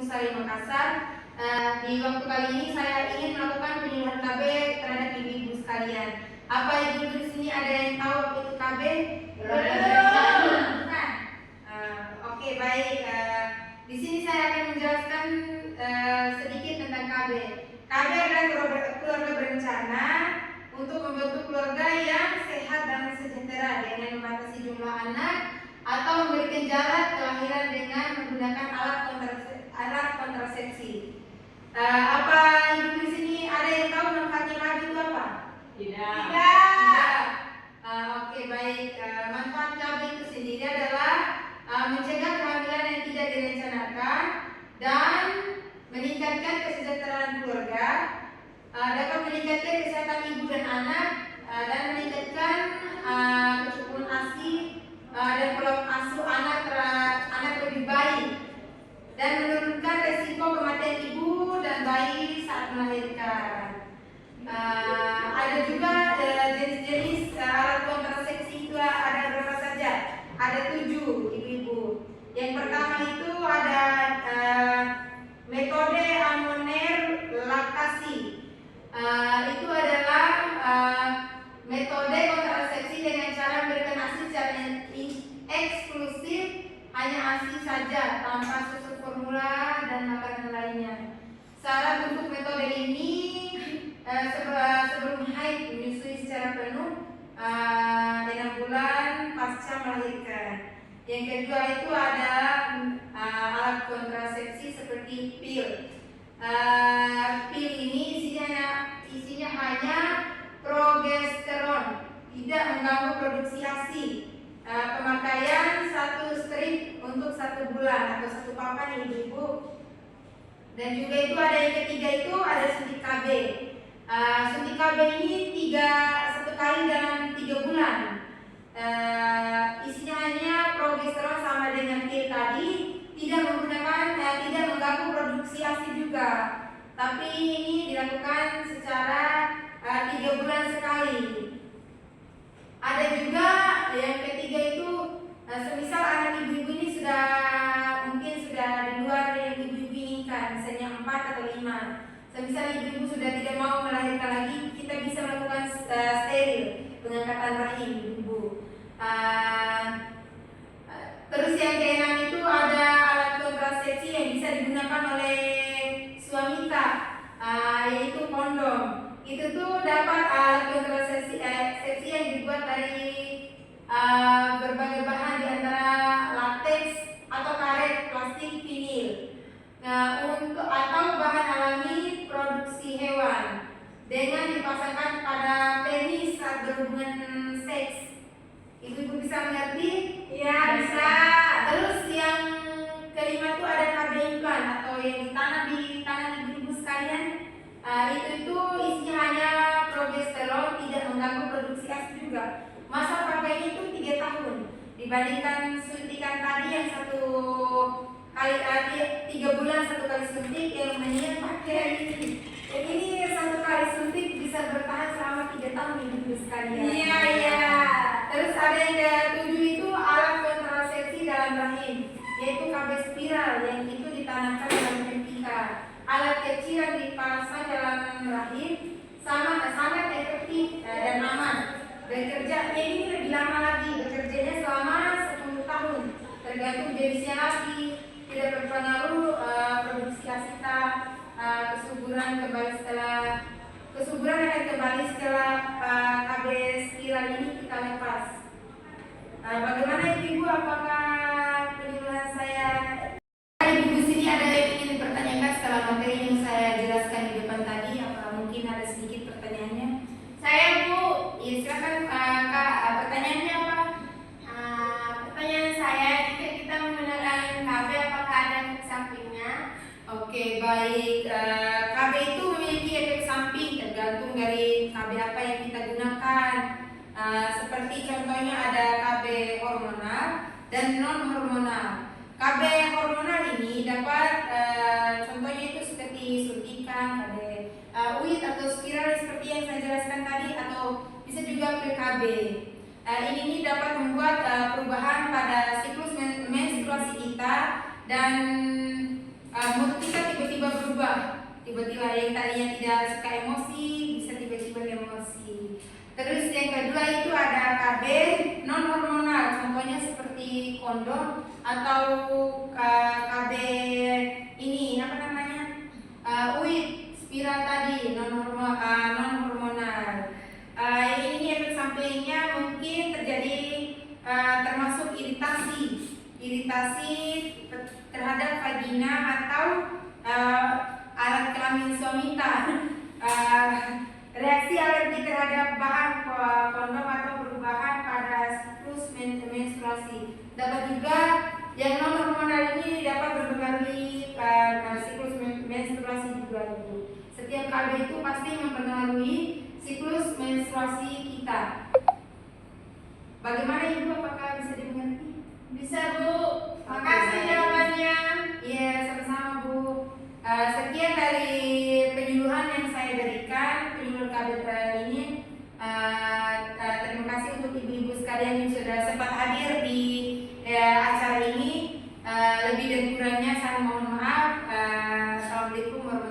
Pusari Makassar. Di waktu kali ini saya ingin melakukan penyuluhan KB terhadap ibu-ibu sekalian. Apa ibu-ibu di sini ada yang tahu apa itu KB? Bukan. Oke, baik. Di sini saya akan menjelaskan sedikit tentang KB. KB adalah keluarga berencana untuk membentuk keluarga yang sehat dan sejahtera dengan membatasi jumlah anak atau memberikan jarak kelahiran dengan menggunakan alat kontrasepsi. Apa ibu di sini ada yang tahu manfaatnya KB itu apa? Tidak. Oke, baik. Manfaat KB itu sendiri adalah mencegah kehamilan yang tidak direncanakan dan meningkatkan kesejahteraan keluarga, dapat meningkatkan kesehatan ibu dan anak, dan meningkatkan kecukupan ASI dan pola asuh anak lebih baik, dan menurunkan resiko kematian ibu dan bayi saat melahirkan. Ada juga jenis-jenis alat kontrasepsi itu ada berapa saja? Ada 7, ibu-ibu. Yang pertama itu ada metode amoner laktasi. Itu adalah metode kontrasepsi dengan cara memberikan ASI secara eksklusif, hanya ASI saja tanpa susu formula dan makanan lainnya. Syarat untuk metode ini sebelum haid menyusui secara penuh 6 bulan pasca melahirkan. Yang kedua itu ada alat kontrasepsi seperti pil. Pil ini isinya hanya progesteron, tidak mengganggu produksi ASI. Pemakaian 1 strip untuk 1 bulan atau 1 papan, ibu-ibu. Dan juga itu ada yang ketiga itu ada suntik KB. Suntik KB ini 1 kali dalam 3 bulan. Isinya hanya progesteron sama dengan pil tadi, tidak mengganggu produksi ASI juga. Tapi ini dilakukan secara 3 bulan sekali. Ada juga yang ketiga itu semisal anak ibu-ibu ini mungkin sudah di luar yang ibu-ibu inginkan, misalnya 4 atau 5. Semisal ibu-ibu sudah tidak mau melahirkan lagi, kita bisa melakukan steril, pengangkatan rahim ibu-ibu. Terus yang keenam itu ada alat kontrasepsi yang bisa digunakan oleh suami kita, yaitu kondom. Itu tuh dapat alat kontrasepsi yang dibuat dari berbagai bahan, di antara latex atau karet, plastik, vinil, atau bahan alami produksi hewan, dengan dipasangkan pada penis saat berhubungan seks. Ibu-ibu bisa mengerti? Ya, bisa. Terus yang kelima itu ada KB implan atau yang ditanam di tangan ibu-ibu sekalian. Itu isinya hanya progesteron, tidak mengganggu produksi ASI juga. Masa pakainya itu 3 tahun. Dibandingkan suntikan tadi yang 1 kali 3 bulan 1 kali suntik, yang mendingan pakai ini. Yang ini 1 kali suntik bisa bertahan selama 3 tahun ibu-ibu sekalian. Iya. Terus ada yang ke-7 itu alat kontrasepsi dalam rahim, yaitu KB spiral yang itu ditanamkan dalam MPK. Alat kecil yang dipasang dalam rahim sangat efektif dan aman. Bekerjanya ini lebih lama lagi, bekerjanya selama 10 tahun, tergantung jenisnya lagi. Tidak berpengaruh produksi ASI kita. Kesuburan akan kembali setelah KB spiral ini kita lepas. Bagaimana ibu? Apakah penyuluhan saya? Ibu sini ada yang ingin dipertanyakan setelah materi yang saya jelaskan di depan tadi? Apa mungkin ada sedikit pertanyaannya? Saya, Bu. Ya, silakan Kak. Pertanyaannya apa? Pertanyaan saya, jika kita menggunakan KB, apakah ada efek sampingnya? Oke, baik. KB itu memiliki efek samping tergantung dari KB apa yang kita gunakan. Seperti contohnya ada KB hormonal dan non hormonal. KB hormonal ini dapat contohnya itu seperti suntikan, KB UIT atau spiral seperti yang saya jelaskan tadi, atau bisa juga PKB. Ini dapat membuat perubahan pada siklus menstruasi kita dan mood tadinya tidak suka emosi bisa tiba-tiba emosi. Terus yang kedua itu ada KB non hormonal, contohnya seperti kondom atau KB ini apa namanya UIT, spiral tadi non hormonal. Ini efek sampingnya mungkin terjadi termasuk iritasi terhadap vagina atau alat kelamin suamita, reaksi alergi terhadap bahan kondom atau perubahan pada siklus menstruasi. Dapat juga yang non hormonal ini dapat mempengaruhi siklus menstruasi juga. Setiap KB itu pasti mempengaruhi siklus menstruasi kita. Bagaimana Ibu, apakah bisa dimengerti? Bisa Bu, makasih jawabannya. Iya, sama-sama Bu. Sekian dari penyuluhan yang saya berikan, penyuluhan KB ini. Terima kasih untuk ibu-ibu sekalian yang sudah sempat hadir di acara ini. Lebih dan kurangnya saya mohon maaf. Assalamualaikum warahmatullahi wabarakatuh.